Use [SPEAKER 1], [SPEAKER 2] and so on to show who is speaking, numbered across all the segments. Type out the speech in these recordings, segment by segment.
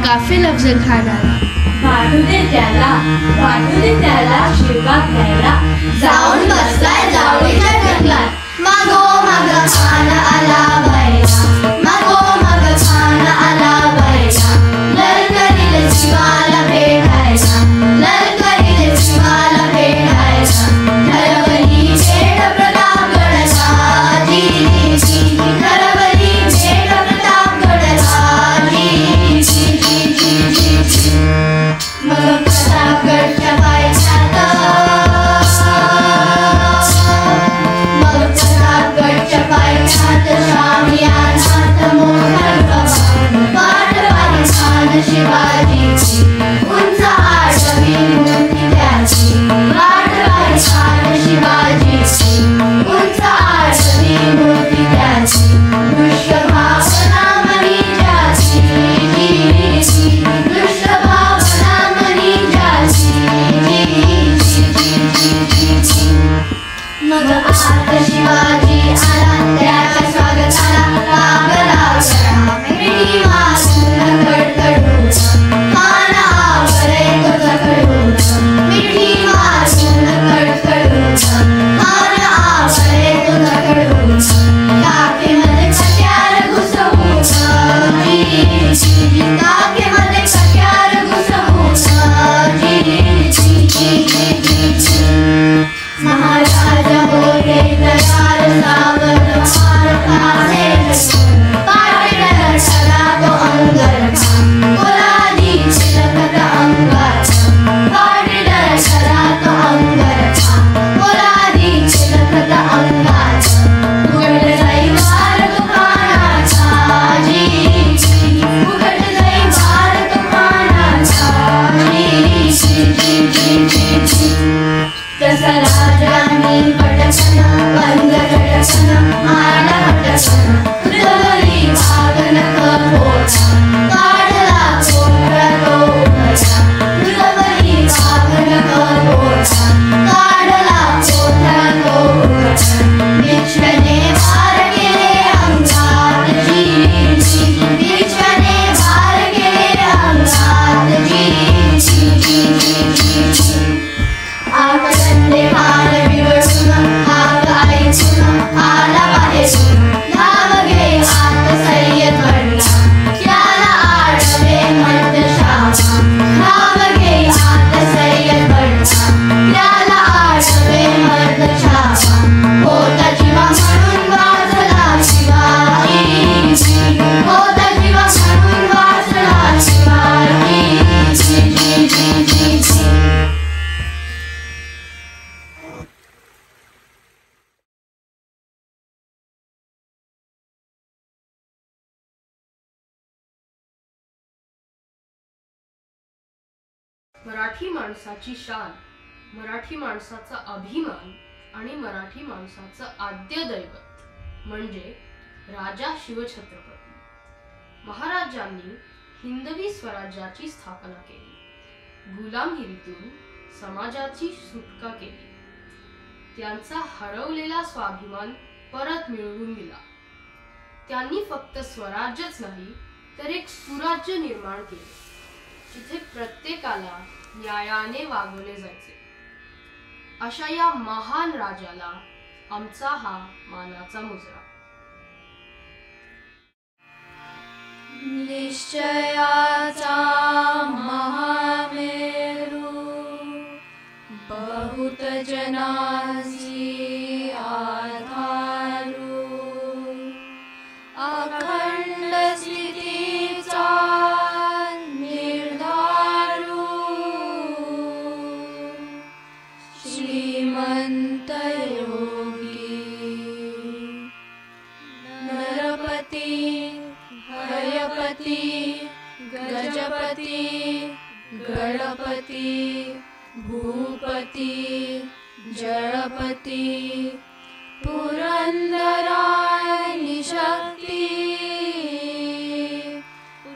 [SPEAKER 1] गाफील अफजलखानाला
[SPEAKER 2] वाटू दे त्याला आशीर्वाद घ्यायला
[SPEAKER 3] जाऊन बसलाय जावळीच्या जंगलात मागो माग खान आला बैला मागो माग खान आला बैला ललकरील शिवाला भेटायला ललकरील शिवाला भेटायला धरवली भेट प्रतापगडला जी जी धरवली भेट प्रतापगडला जी जी जी जी मग प्रतापगडच्या पायथ्यात मग प्रतापगडच्या पायथ्यात स्वामी आला
[SPEAKER 1] मराठी माणसाची शान, मराठी माणसाचा अभिमान आणि मराठी माणसाचं आद्य दैवत म्हणजे राजा शिवछत्रपती. महाराजांनी हिंदवी स्वराज्याची स्थापना केली, गुलामगिरीतून समाजाची सुटका केली, त्यांचा हरवलेला स्वाभिमान परत मिळवून दिला. त्यांनी फक्त स्वराज्यच नाही तर एक सुराज्य निर्माण केले, जिथे प्रत्येकाला न्यायाने वागवले जायचे. अशा या महान राजाला आमचा हा मानाचा मुजरा.
[SPEAKER 3] निश्चयाचा महामेरू, बहुत जनासी आधारू, अखंड स्थितीचा निर्धारू, श्रीमंत योगी, नरपती हयपती गजपती गणपती भूपती जळपती पुरंदरायणी शक्ती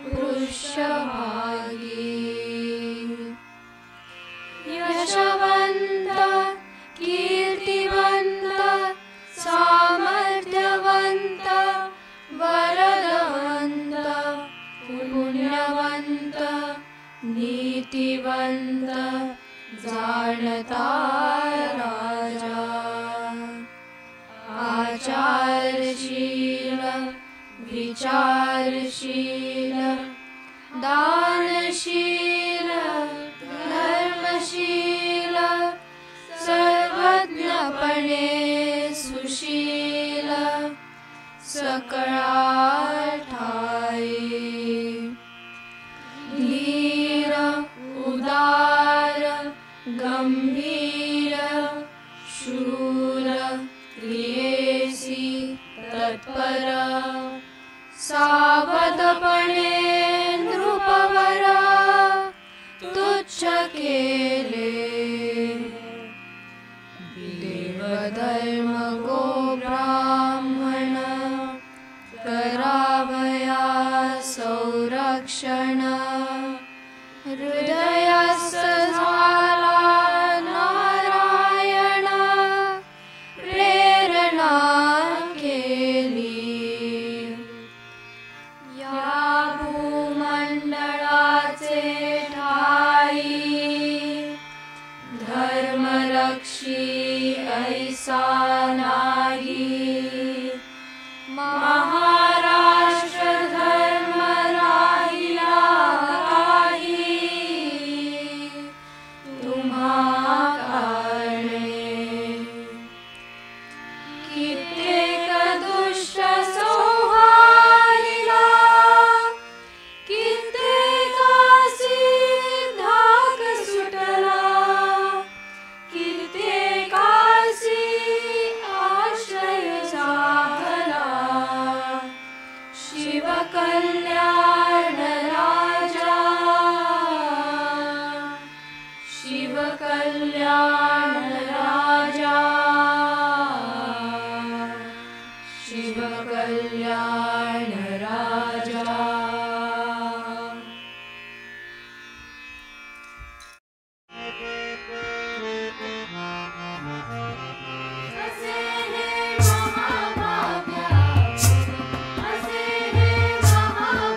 [SPEAKER 3] वृषभागी यशवंत कीर्तिवंत सामर्थ्यवंत वरदवंत पुण्यवंत नीतिवंत जाणता राजा आचारशील विचारशील दानशील धर्मशील सर्वज्ञपणे सुशील सकळाठाई धीर उदार गंभीर शूर क्रियेसी तत्पर सावधपणे नृपवर तुच्छ केले देवधर्म गो ब्राह्मण करावया संरक्षण हृदयस्थ झाला नारायण प्रेरणा केली या भूमंडळाचे ठाई धर्मरक्षी ऐसा नाही महाराष्ट्र धर्म राहिला काही तुम्हा कारणे कित्येक दुष्ट संहारिला कित्येकासी धाक सुटला कित्येकासी आश्रय झाला शिवकल्याण राजा शिवकल्याण राजा शिवकल्याण राजा असे हे महाभाग्य असे हे महाभाग्य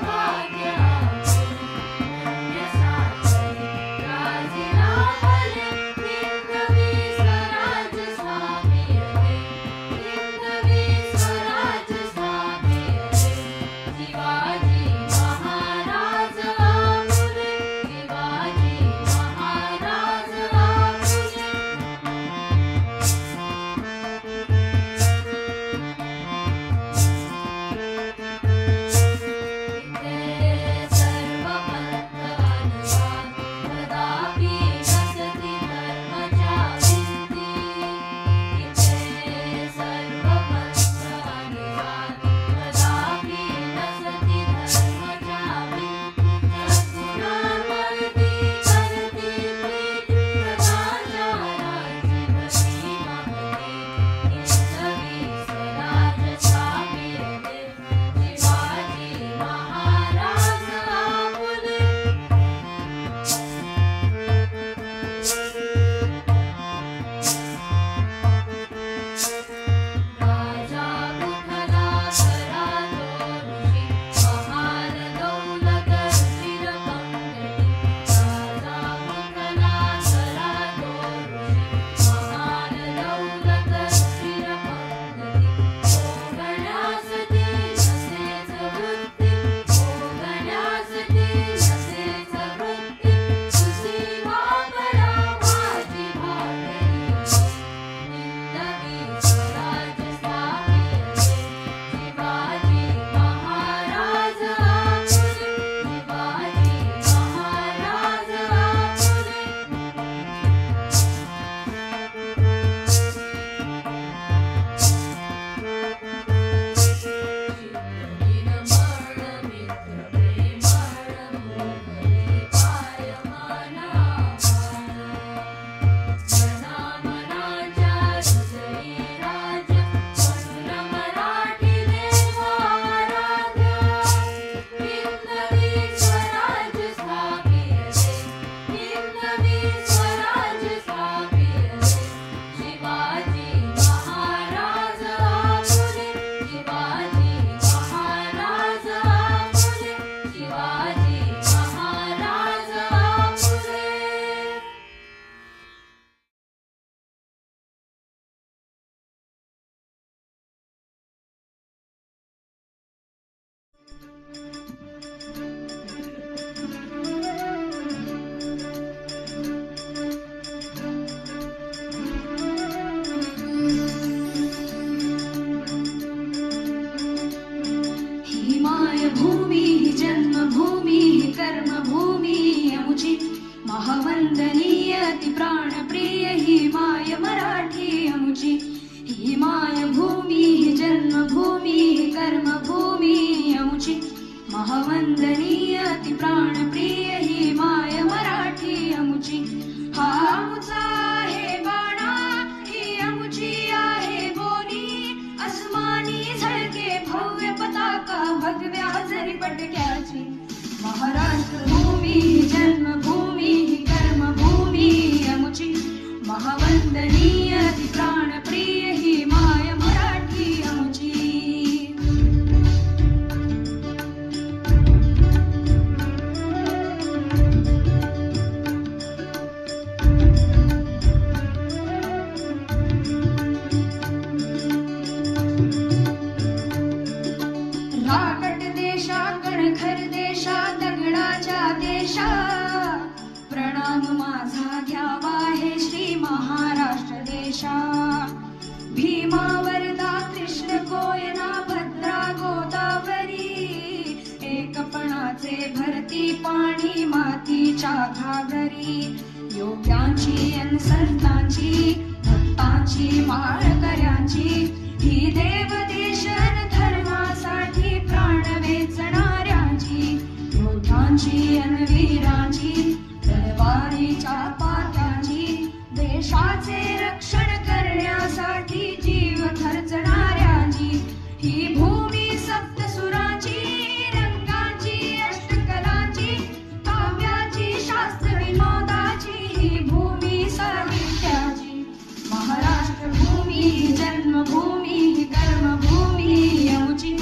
[SPEAKER 2] महावंदनीय अति प्राणप्रिय ही माय मराठी आमची. ही माय भूमी ही जन्मभूमी ही कर्मभूमी आमची. महावंदनीय अति प्राणप्रिय ही माय मराठी आमची. हा आमचा आहे बाणा ही आमची आहे बोली. अस्मानी झळके भव्य पताका भगव्या जरी पटक्याची. महाराष्ट्र भूमी ही जन्मभूमी ही कर्मभूमी आमची. महावंदनीय अति प्राणप्रिय ही माय मराठी आमची. राकट देशा कणखर देशा दगडाच्या देशा. प्रणाम माझा घ्यावा हे श्री महाराष्ट्र देशा. भीमा वरदा कृष्ण कोयना भद्रा गोदावरी. एकपणाचे भरती पाणी मातीच्या घागरी. योग्यांची अन संतांची भक्तांची माळकऱ्यांची. ही देवदेशन धर्मासाठी प्राण वेचणाऱ्यांची. योद्धांची अन वीरांची तलवारीच्या पात्यांची. देशाचे रक्षण करण्यासाठी जीव खर्चणाऱ्यांची. ही भूमी सप्तसुरांची रंगांची अष्टकलांची. काव्याची शास्त्र विनोदाची ही भूमी साहित्याची. महाराष्ट्र भूमी ही जन्मभूमी ही कर्मभूमी आमची.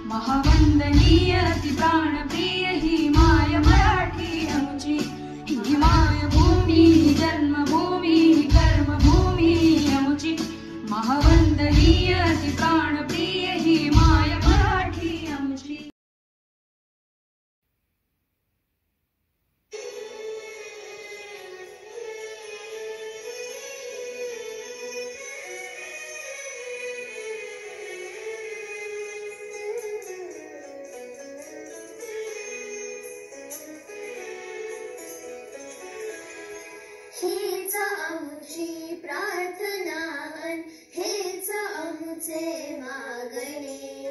[SPEAKER 2] महावंदनीय अति प्राणप्रिय ही माय मराठी आमची. ही माय भूमी ही जन्मभूमी ही कर्मभूमी आमची. महावंदनीय अति प्राणप्रिय ही माय मराठी आमची.
[SPEAKER 4] हेच आमची प्रार्थना हेच आमचे मागणे.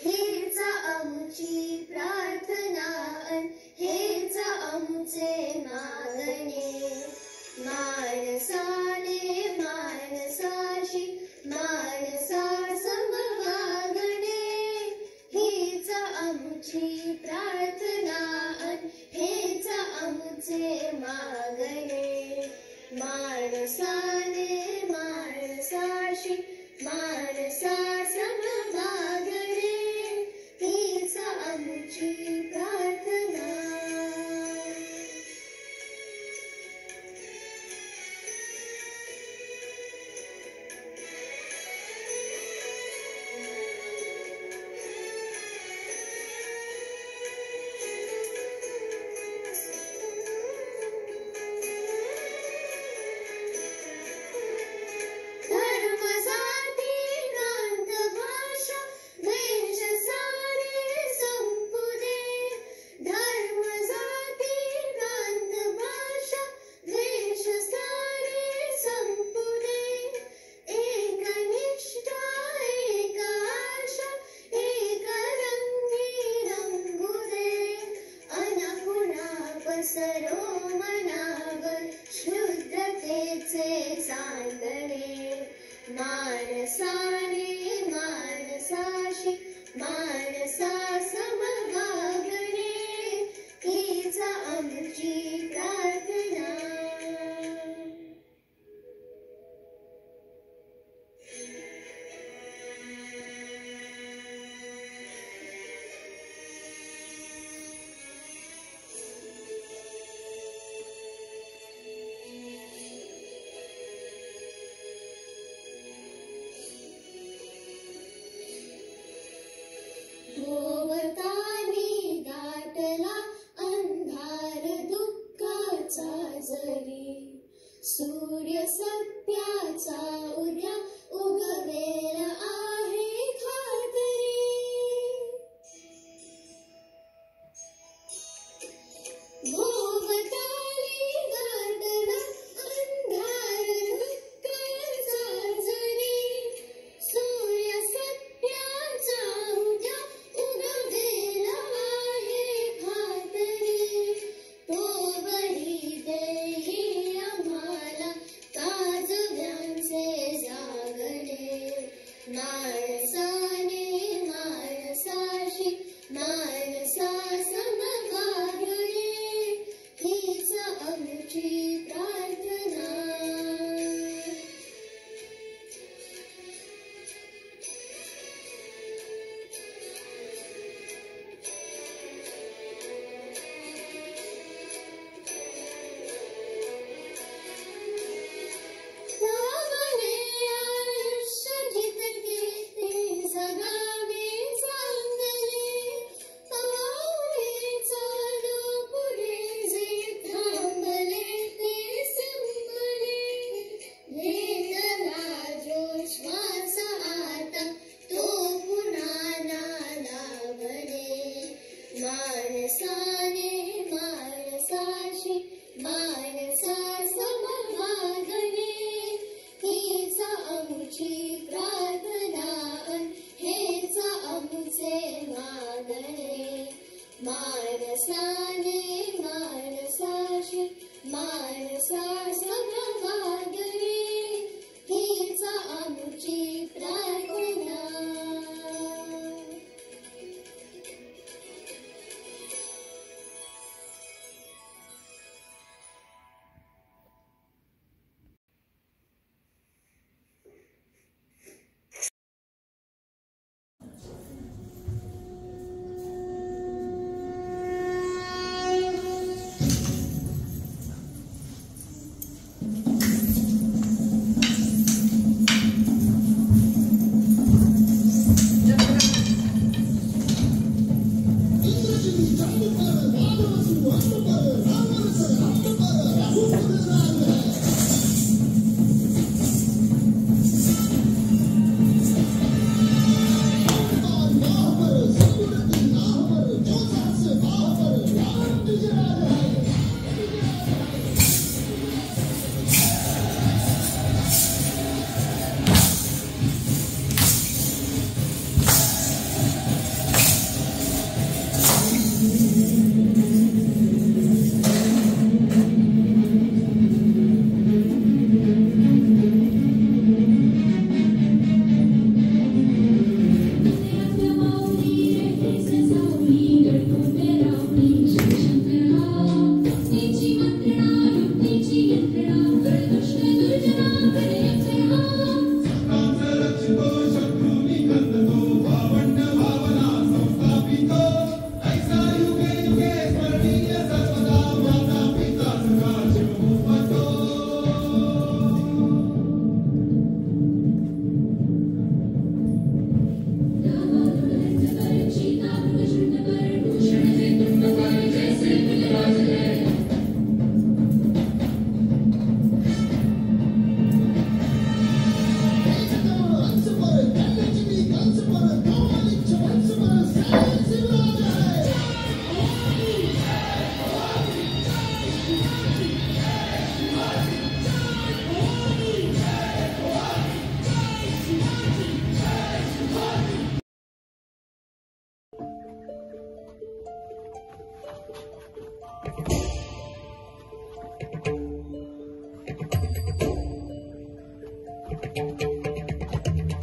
[SPEAKER 4] हेच आमची प्रार्थना हेच आमचे मागणे. माणसाने माणसाशी माणसा समवागणे. हेच आमची प्रार्थना हेच आमचे मागणे. माणसाने माणसाशी माणसा समवागणे. हीच आमची प्रार्थना. माणसाने माणसाशी माणसा समभागणे हीच आमची प्रार्थना हेच आमचे मागणे माणसाने माणसाशी माणसा समभागणे हीच आमची प्रार्थना.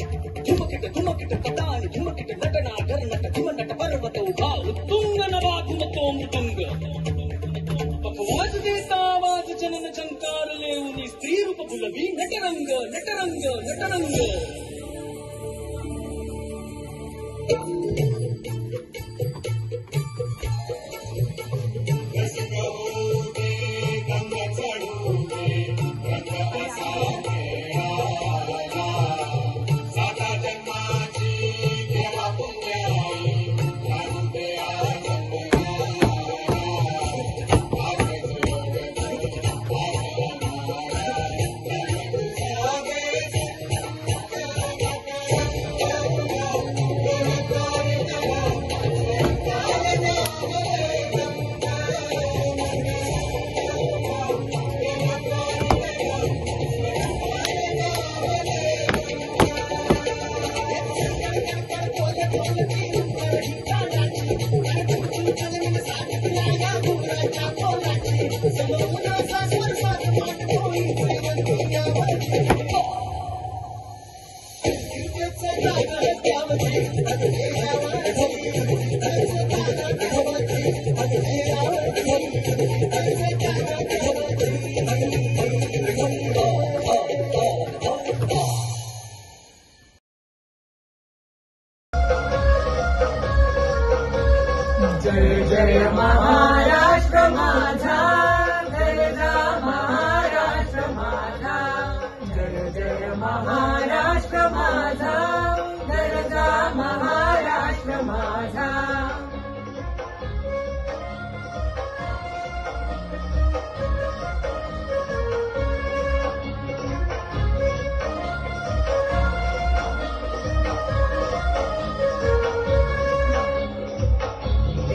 [SPEAKER 5] धुमकिट कटाळी धुमकिट नटना धरनट धुमनट पर्वत उभा उत्तुंग नवा धुमतो मृदुंग पकवाज देता आवाज जनन झंकार लेऊनी स्त्री रूप फुलवी नटरंग नटरंग नटरंग
[SPEAKER 3] जय जय महाराष्ट्र माझा गरजा महाराष्ट्र माझा जय जय महाराष्ट्र माझा गरजा महाराष्ट्र माझा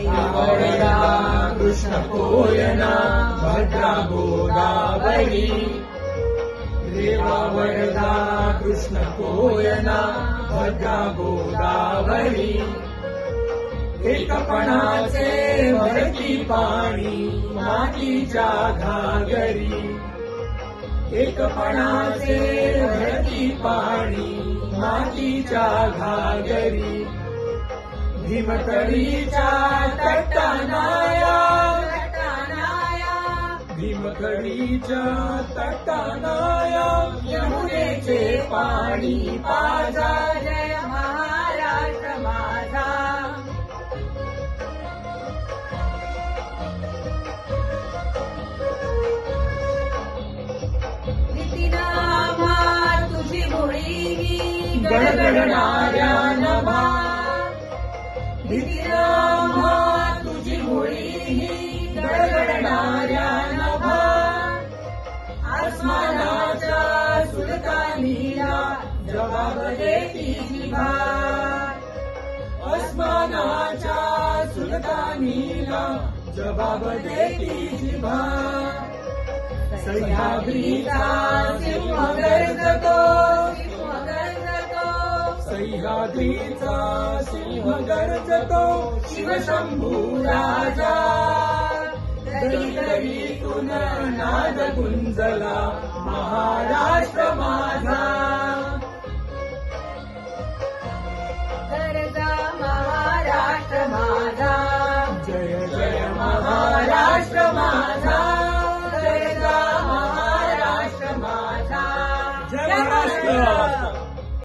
[SPEAKER 5] Hare
[SPEAKER 3] कृष्ण कोयना भद्रा गोदावरी देवा वरदा कृष्ण कोयना भद्रा गोदावरी एकपणाचे भरती पाणी मातीच्या घागरी एकपणाचे भरती पाणी मातीच्या घागरी भीमकडीच्या तटानाया भीमकडीच्या तटानाया यमुनेचे पाणी पाजा जय महाराष्ट्र माझा नितीनामा तुझी मुळी गडगडणाऱ्या नभा नितीनामा तुझी मुळी गडगडणाऱ्या नभा आसमानाच्या सुलतानीला जबाब देती जिभा आसमानाच्या सुलतानीला जबाब देती जिभा सह्याद्रीचा सिंह गर्जतो सह्याद्रीचा सिंह गर्जतो शिवशंभू राजा दरीतून नाद गुंजला महाराष्ट्र माझा गरजा महाराष्ट्र माझा जय जय महाराष्ट्र